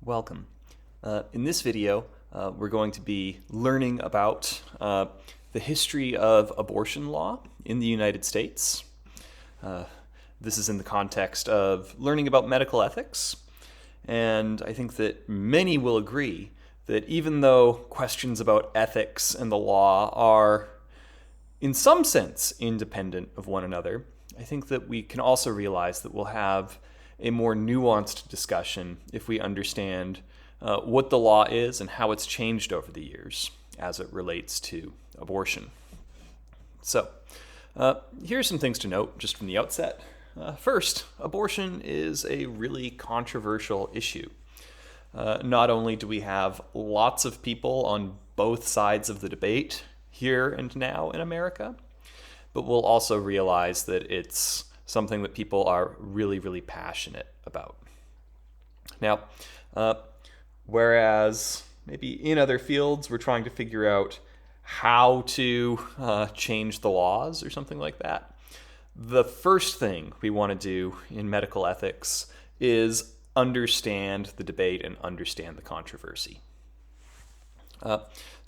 Welcome. In this video, we're going to be learning about the history of abortion law in the United States. This is in the context of learning about medical ethics, and I think that many will agree that even though questions about ethics and the law are in some sense independent of one another, I think that we can also realize that we'll have a more nuanced discussion if we understand what the law is and how it's changed over the years as it relates to abortion. So, here's some things to note just from the outset. First, abortion is a really controversial issue. Not only do we have lots of people on both sides of the debate here and now in America, but we'll also realize that it's something that people are really, really passionate about. Now, whereas maybe in other fields we're trying to figure out how to change the laws or something like that, the first thing we want to do in medical ethics is understand the debate and understand the controversy.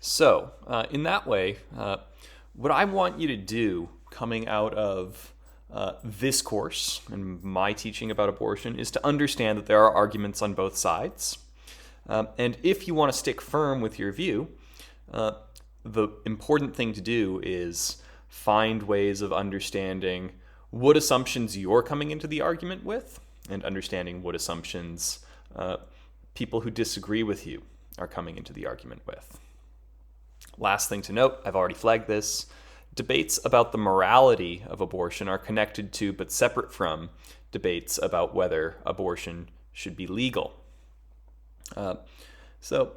So, in that way, what I want you to do coming out of this course and my teaching about abortion is to understand that there are arguments on both sides. And if you want to stick firm with your view, the important thing to do is find ways of understanding what assumptions you're coming into the argument with and understanding what assumptions people who disagree with you are coming into the argument with. Last thing to note, I've already flagged this, debates about the morality of abortion are connected to but separate from debates about whether abortion should be legal. So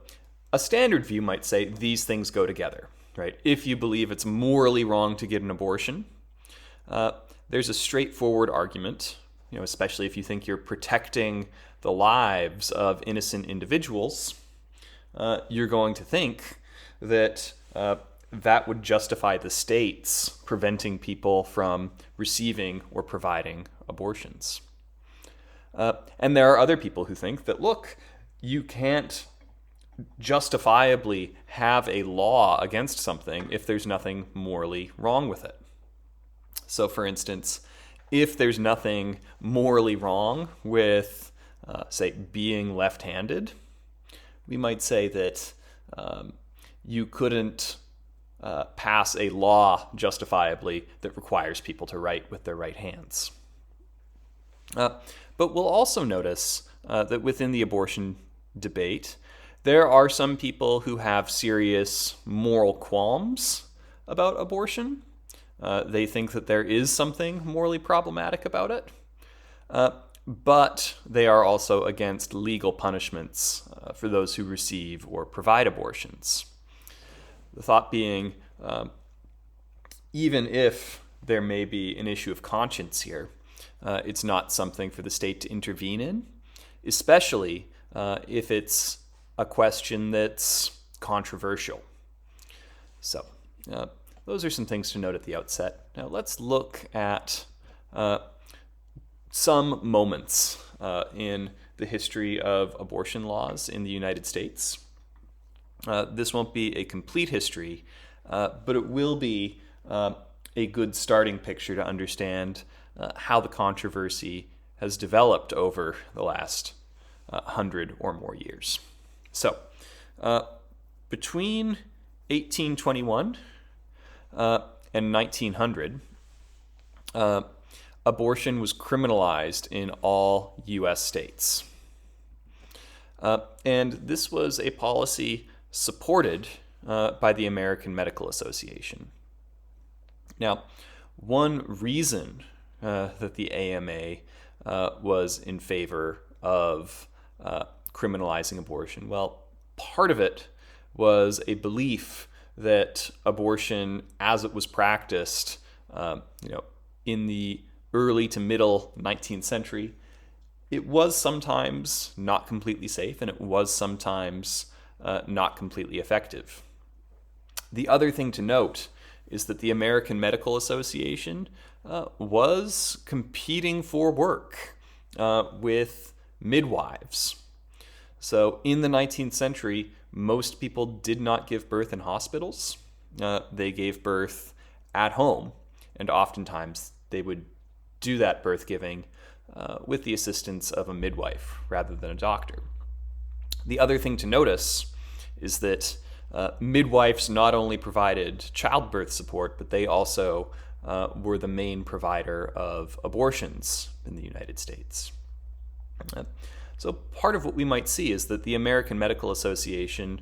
a standard view might say these things go together, right? If you believe it's morally wrong to get an abortion, there's a straightforward argument, especially if you think you're protecting the lives of innocent individuals, you're going to think that that would justify the states preventing people from receiving or providing abortions. And there are other people who think that, look, you can't justifiably have a law against something if there's nothing morally wrong with it. So, for instance, if there's nothing morally wrong with, say, being left-handed, we might say that you couldn't pass a law justifiably that requires people to write with their right hands. But we'll also notice that within the abortion debate, there are some people who have serious moral qualms about abortion. They think that there is something morally problematic about it, but they are also against legal punishments for those who receive or provide abortions. The thought being, even if there may be an issue of conscience here, it's not something for the state to intervene in, especially if it's a question that's controversial. So, those are some things to note at the outset. Now, let's look at some moments in the history of abortion laws in the United States. This won't be a complete history, but it will be a good starting picture to understand how the controversy has developed over the last 100 or more years. So, between 1821 and 1900, abortion was criminalized in all U.S. states. And this was a policy supported by the American Medical Association. Now, one reason that the AMA was in favor of criminalizing abortion, well, part of it was a belief that abortion, as it was practiced, in the early to middle 19th century, it was sometimes not completely safe, and it was sometimes not completely effective. The other thing to note is that the American Medical Association was competing for work with midwives. So in the 19th century, most people did not give birth in hospitals. They gave birth at home, and oftentimes they would do that birth giving with the assistance of a midwife rather than a doctor. The other thing to notice is that midwives not only provided childbirth support, but they also were the main provider of abortions in the United States. So part of what we might see is that the American Medical Association,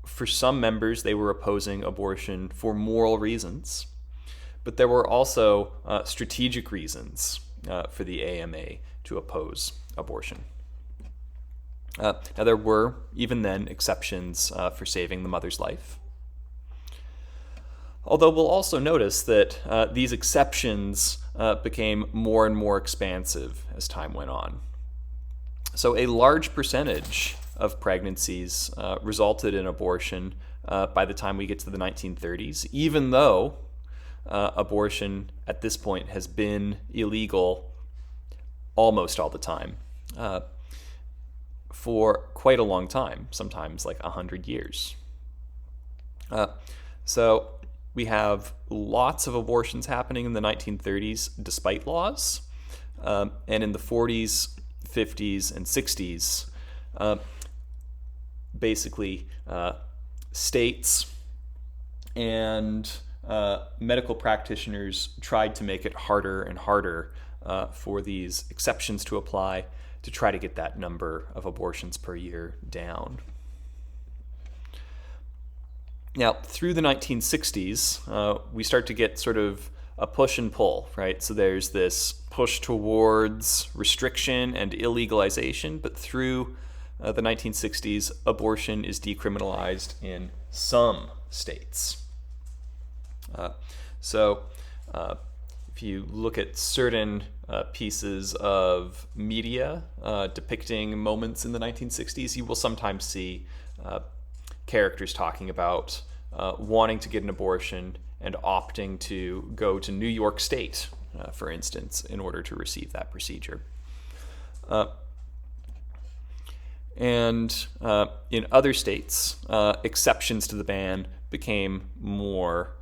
for some members, they were opposing abortion for moral reasons, but there were also strategic reasons for the AMA to oppose abortion. Now, there were, even then, exceptions for saving the mother's life. Although we'll also notice that these exceptions became more and more expansive as time went on. So a large percentage of pregnancies resulted in abortion by the time we get to the 1930s, even though abortion at this point has been illegal almost all the time for quite a long time, sometimes like 100 years. So we have lots of abortions happening in the 1930s despite laws, and in the 40s, 50s, and 60s, basically states and medical practitioners tried to make it harder and harder for these exceptions to apply to try to get that number of abortions per year down. Now, through the 1960s, we start to get sort of a push and pull, right? So there's this push towards restriction and illegalization, but through the 1960s, abortion is decriminalized in some states. So if you look at certain pieces of media depicting moments in the 1960s, you will sometimes see characters talking about wanting to get an abortion and opting to go to New York State, for instance, in order to receive that procedure. And in other states, exceptions to the ban became more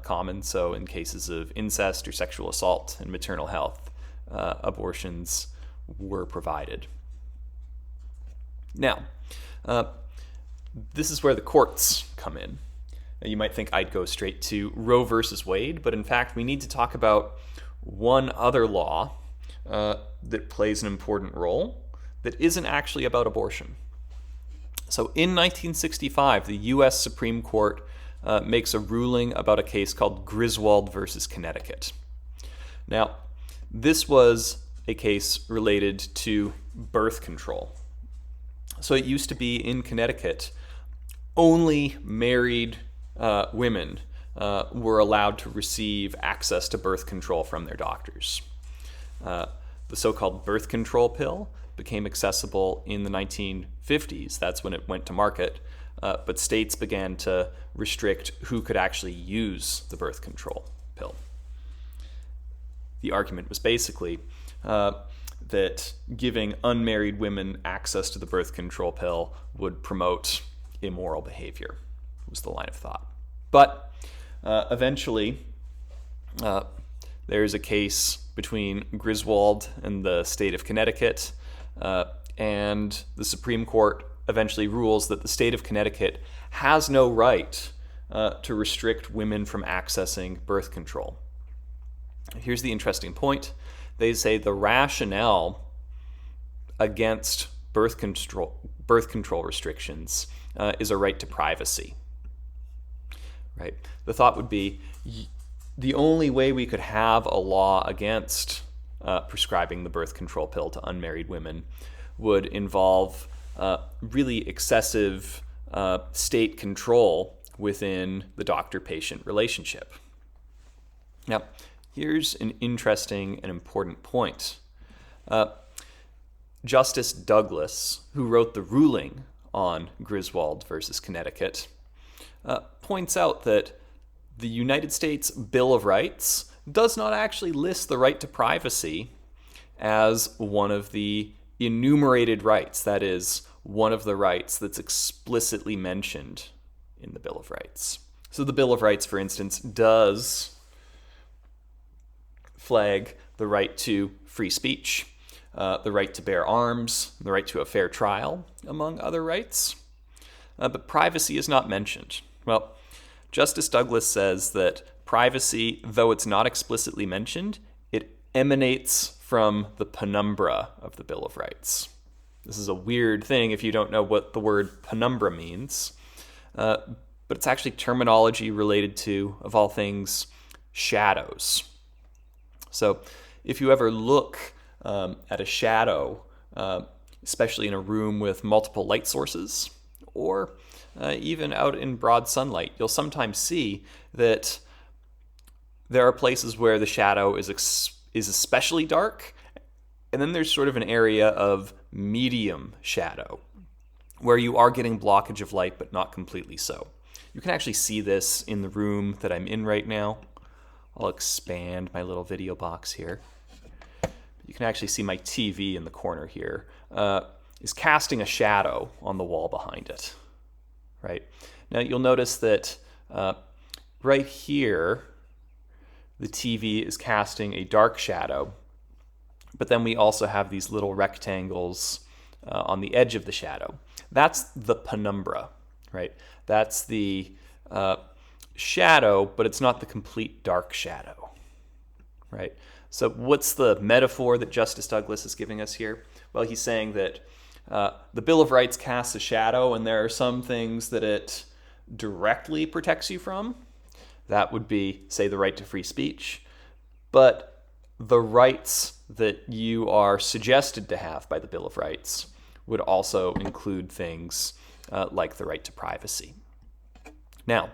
common. So in cases of incest or sexual assault and maternal health, abortions were provided. Now, this is where the courts come in. You might think I'd go straight to Roe versus Wade, but in fact, we need to talk about one other law that plays an important role that isn't actually about abortion. So in 1965, the U.S. Supreme Court makes a ruling about a case called Griswold versus Connecticut. Now, this was a case related to birth control. So it used to be in Connecticut, only married women were allowed to receive access to birth control from their doctors. The so-called birth control pill became accessible in the 1950s. That's when it went to market. But states began to restrict who could actually use the birth control pill. The argument was basically that giving unmarried women access to the birth control pill would promote immoral behavior, was the line of thought. But eventually, there's a case between Griswold and the state of Connecticut, and the Supreme Court eventually rules that the state of Connecticut has no right to restrict women from accessing birth control. Here's the interesting point. They say the rationale against birth control restrictions is a right to privacy. Right? The thought would be the only way we could have a law against prescribing the birth control pill to unmarried women would involve really excessive state control within the doctor-patient relationship. Now, here's an interesting and important point. Justice Douglas, who wrote the ruling on Griswold versus Connecticut, points out that the United States Bill of Rights does not actually list the right to privacy as one of the enumerated rights, that is, one of the rights that's explicitly mentioned in the Bill of Rights. So the Bill of Rights, for instance, does flag the right to free speech, the right to bear arms, the right to a fair trial, among other rights. But privacy is not mentioned. Well, Justice Douglas says that privacy, though it's not explicitly mentioned, it emanates from the penumbra of the Bill of Rights. This is a weird thing if you don't know what the word penumbra means, but it's actually terminology related to, of all things, shadows. So if you ever look at a shadow, especially in a room with multiple light sources, or even out in broad sunlight, you'll sometimes see that there are places where the shadow is especially dark, and then there's sort of an area of medium shadow, where you are getting blockage of light, but not completely so. You can actually see this in the room that I'm in right now. I'll expand my little video box here. You can actually see my TV in the corner here is casting a shadow on the wall behind it. Right? Now you'll notice that right here, the TV is casting a dark shadow, but then we also have these little rectangles on the edge of the shadow. That's the penumbra, right? That's the shadow, but it's not the complete dark shadow, right? So what's the metaphor that Justice Douglas is giving us here? Well, he's saying that the Bill of Rights casts a shadow, and there are some things that it directly protects you from. That would be, say, the right to free speech. But the rights that you are suggested to have by the Bill of Rights would also include things like the right to privacy. Now,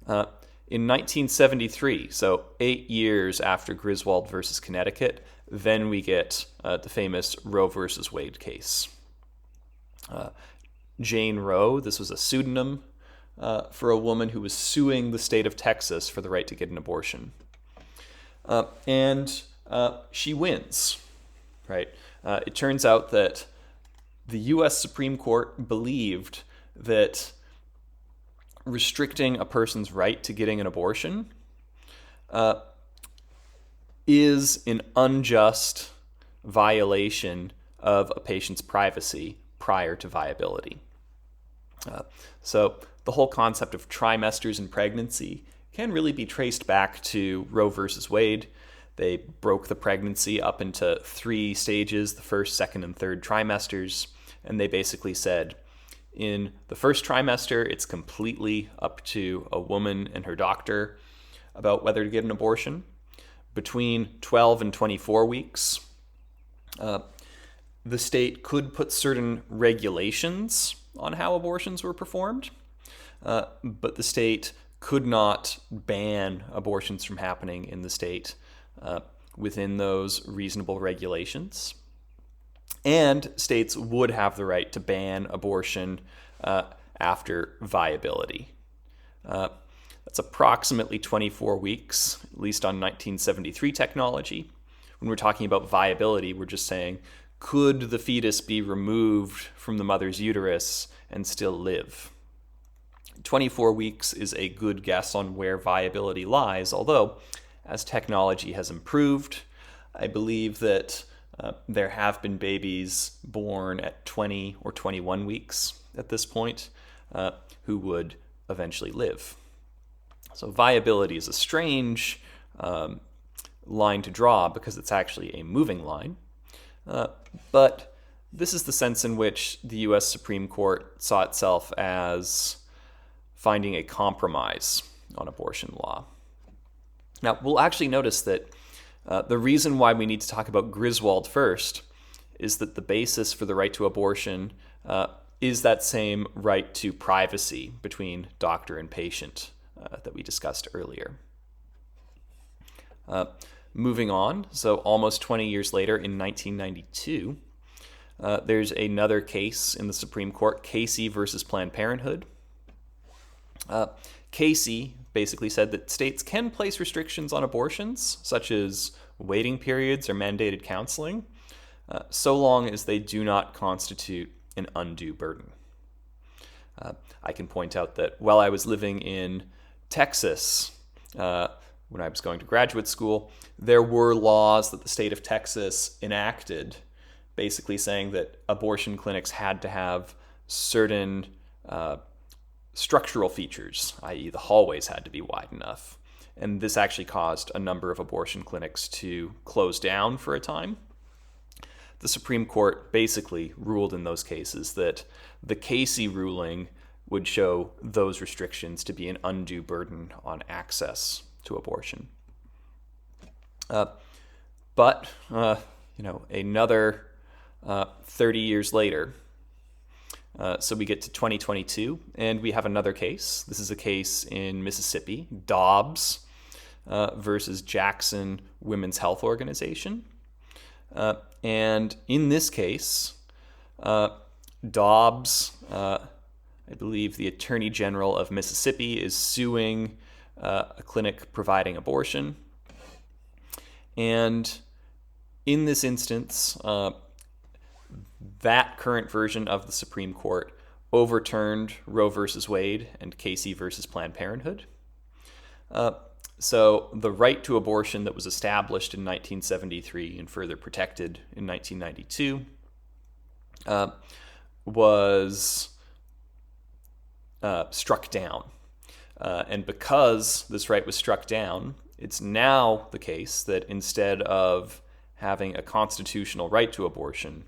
in 1973, so 8 years after Griswold versus Connecticut, then we get the famous Roe versus Wade case. Jane Roe, this was a pseudonym for a woman who was suing the state of Texas for the right to get an abortion. And she wins, right? It turns out that the U.S. Supreme Court believed that restricting a person's right to getting an abortion is an unjust violation of a patient's privacy prior to viability. So the whole concept of trimesters in pregnancy can really be traced back to Roe versus Wade. They broke the pregnancy up into 3 stages, the first, second, and third trimesters, and they basically said, in the first trimester, it's completely up to a woman and her doctor about whether to get an abortion. Between 12 and 24 weeks, the state could put certain regulations on how abortions were performed, but the state could not ban abortions from happening in the state within those reasonable regulations. And states would have the right to ban abortion after viability. That's approximately 24 weeks, at least on 1973 technology. When we're talking about viability, we're just saying, could the fetus be removed from the mother's uterus and still live? 24 weeks is a good guess on where viability lies, although as technology has improved, I believe that there have been babies born at 20 or 21 weeks at this point who would eventually live. So viability is a strange line to draw because it's actually a moving line. But this is the sense in which the U.S. Supreme Court saw itself as finding a compromise on abortion law. Now, we'll actually notice that the reason why we need to talk about Griswold first is that the basis for the right to abortion is that same right to privacy between doctor and patient that we discussed earlier. Moving on, so almost 20 years later in 1992, there's another case in the Supreme Court, Casey versus Planned Parenthood. Casey basically said that states can place restrictions on abortions, such as waiting periods or mandated counseling, so long as they do not constitute an undue burden. I can point out that while I was living in Texas, when I was going to graduate school, there were laws that the state of Texas enacted basically saying that abortion clinics had to have certain structural features, i.e. the hallways had to be wide enough. And this actually caused a number of abortion clinics to close down for a time. The Supreme Court basically ruled in those cases that the Casey ruling would show those restrictions to be an undue burden on access to abortion. But another 30 years later, so we get to 2022, and we have another case. This is a case in Mississippi, Dobbs versus Jackson Women's Health Organization. And in this case, Dobbs, I believe the Attorney General of Mississippi, is suing a clinic providing abortion. And in this instance, that current version of the Supreme Court overturned Roe versus Wade and Casey versus Planned Parenthood. So the right to abortion that was established in 1973 and further protected in 1992 was struck down. And because this right was struck down, it's now the case that instead of having a constitutional right to abortion,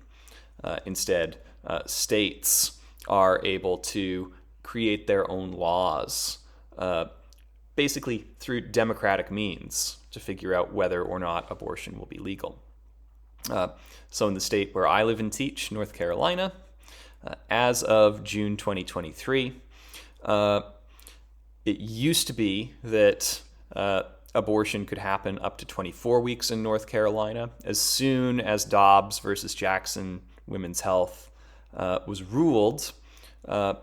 instead states are able to create their own laws, basically through democratic means, to figure out whether or not abortion will be legal. So in the state where I live and teach, North Carolina, as of June 2023, it used to be that abortion could happen up to 24 weeks in North Carolina. As soon as Dobbs versus Jackson Women's Health was ruled, an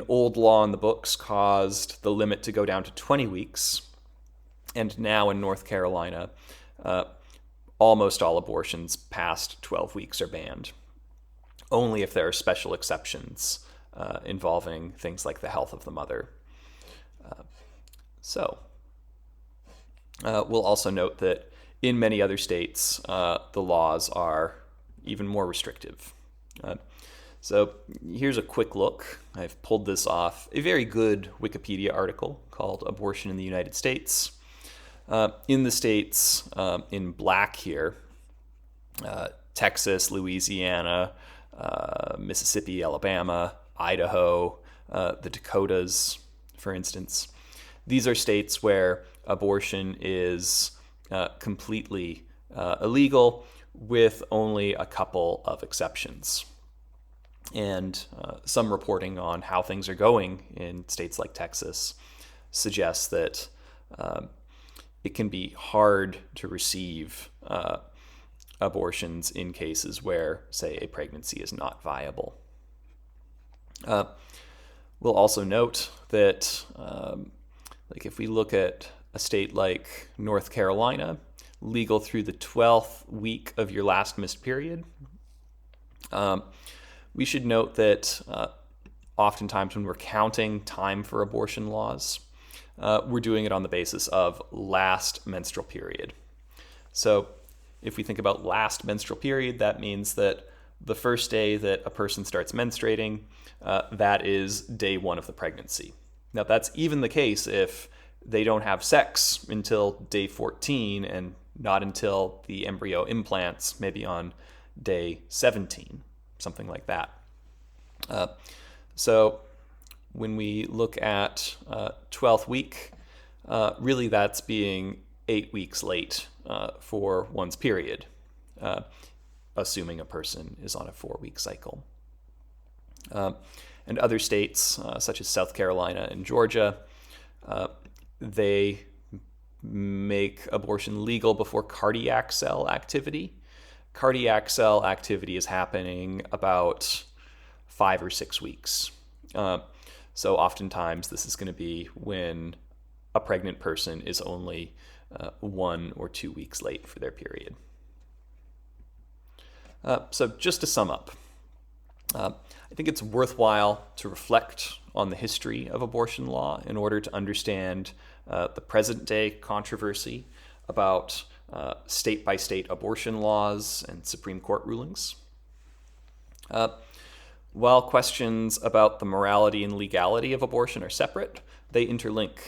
old law in the books caused the limit to go down to 20 weeks. And now in North Carolina, almost all abortions past 12 weeks are banned, only if there are special exceptions involving things like the health of the mother. We'll also note that in many other states, the laws are even more restrictive. So here's a quick look. I've pulled this off a very good Wikipedia article called Abortion in the United States. In the states in black here, Texas, Louisiana, Mississippi, Alabama, Idaho, the Dakotas, for instance. These are states where abortion is completely illegal, with only a couple of exceptions. And some reporting on how things are going in states like Texas suggests that it can be hard to receive abortions in cases where, say, a pregnancy is not viable. We'll also note that if we look at a state like North Carolina, legal through the 12th week of your last missed period, we should note that oftentimes when we're counting time for abortion laws, we're doing it on the basis of last menstrual period. So if we think about last menstrual period, that means that the first day that a person starts menstruating, that is day one of the pregnancy. Now, that's even the case if they don't have sex until day 14 and not until the embryo implants, maybe on day 17, something like that. So when we look at 12th week, really that's being 8 weeks late for one's period, assuming a person is on a 4-week cycle. And other states, such as South Carolina and Georgia, they make abortion legal before cardiac cell activity. Cardiac cell activity is happening about 5 or 6 weeks. So oftentimes this is going to be when a pregnant person is only 1 or 2 weeks late for their period. So just to sum up, I think it's worthwhile to reflect on the history of abortion law in order to understand the present-day controversy about state-by-state abortion laws and Supreme Court rulings. While questions about the morality and legality of abortion are separate, they interlink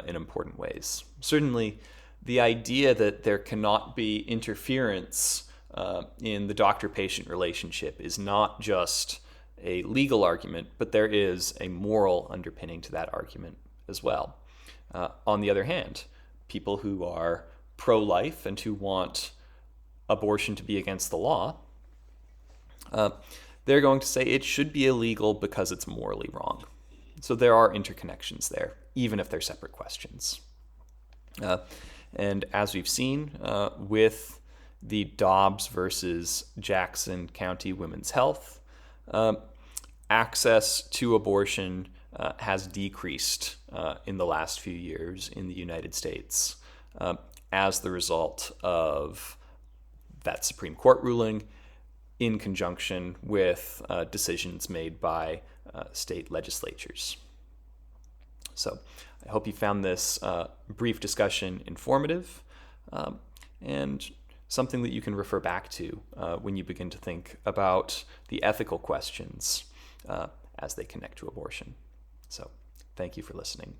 in important ways. Certainly, the idea that there cannot be interference in the doctor-patient relationship is not just a legal argument, but there is a moral underpinning to that argument as well. On the other hand, people who are pro-life and who want abortion to be against the law, they're going to say it should be illegal because it's morally wrong. So there are interconnections there, even if they're separate questions. And as we've seen with the Dobbs versus Jackson County Women's Health, access to abortion has decreased in the last few years in the United States as the result of that Supreme Court ruling in conjunction with decisions made by state legislatures. So I hope you found this brief discussion informative and something that you can refer back to when you begin to think about the ethical questions as they connect to abortion. So thank you for listening.